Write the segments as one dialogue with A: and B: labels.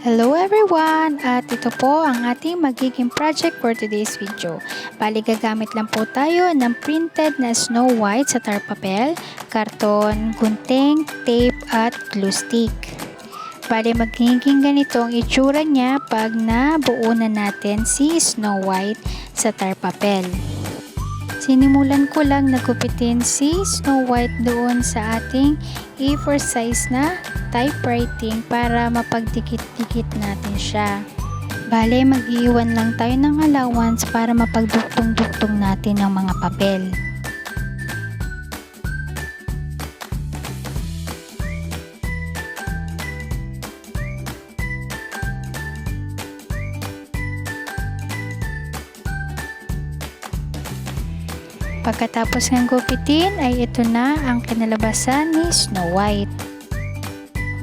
A: Hello everyone! At ito po ang ating magiging project for today's video. Bali gagamit lang po tayo ng printed na Snow White sa tar papel, karton, gunting, tape at glue stick. Bali magiging ganito ang itsura niya pag nabuo na natin si Snow White sa tar papel. Sinimulan ko lang nagupitin si Snow White doon sa ating A4 size na typewriting para mapagdikit-dikit natin siya. Bale, mag-iwan lang tayo ng allowance para mapagduktong-duktong natin ang mga papel. Pagkatapos ng gupitin ay ito na ang kinalabasan ni Snow White.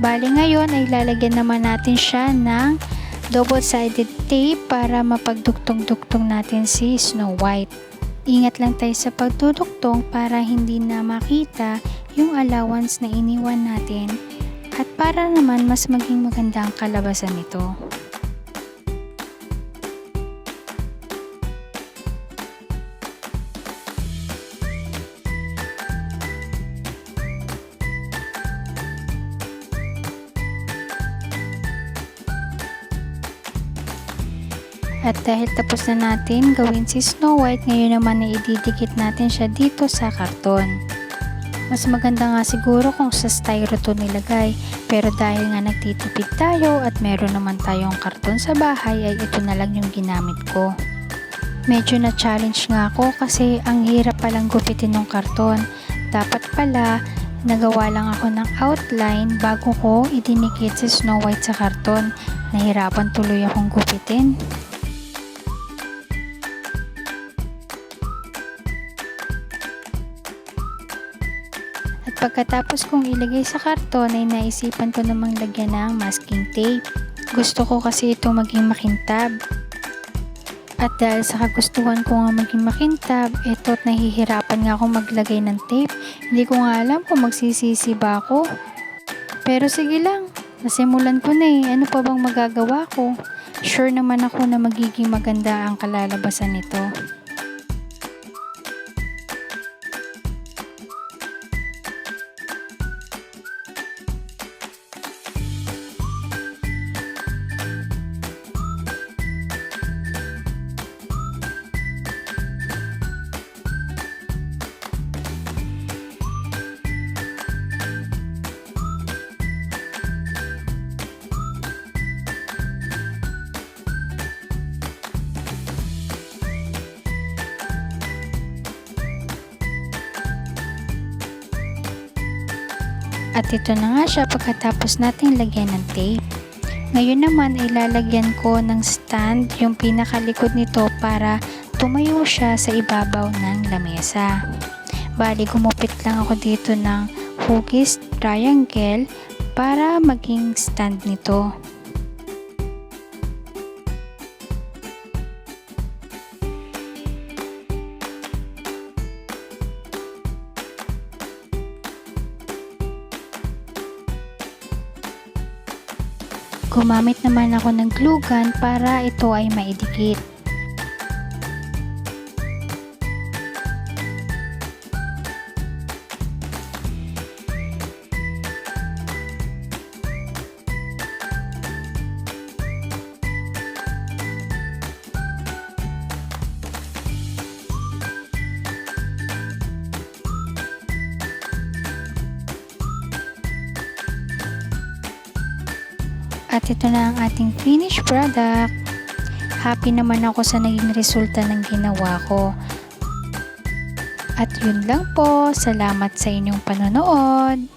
A: Bali ngayon ay lalagyan naman natin siya ng double-sided tape para mapagduktong-duktong natin si Snow White. Ingat lang tayo sa pagduduktong para hindi na makita yung allowance na iniwan natin at para naman mas maging maganda ang kalabasan nito. At dahil tapos na natin gawin si Snow White, ngayon naman na ididikit natin siya dito sa karton. Mas maganda nga siguro kung sa styro to nilagay, pero dahil nga nagtitipid tayo at meron naman tayong karton sa bahay ay ito na lang yung ginamit ko. Medyo na-challenge nga ako kasi ang hirap palang gupitin ng karton. Dapat pala nagawa lang ako ng outline bago ko idinikit si Snow White sa karton. Nahirapan tuloy akong gupitin. Pagkatapos kong ilagay sa karton ay naisipan ko namang lagyan ng masking tape. Gusto ko kasi ito maging makintab. At dahil sa kagustuhan ko nga maging makintab, ito't nahihirapan nga akong maglagay ng tape. Hindi ko nga alam kung magsisisi ba ako. Pero sige lang, nasimulan ko na eh. Ano pa bang magagawa ko? Sure naman ako na magiging maganda ang kalalabasan nito. At ito na nga siya pagkatapos natin lagyan ng tape. Ngayon naman ay lalagyan ko ng stand yung pinakalikod nito para tumayo siya sa ibabaw ng lamesa. Bali gumupit lang ako dito ng hugis triangle para maging stand nito. Gumamit naman ako ng glue gun para ito ay maidikit. At ito na ang ating finished product. Happy naman ako sa naging resulta ng ginawa ko. At yun lang po. Salamat sa inyong panonood.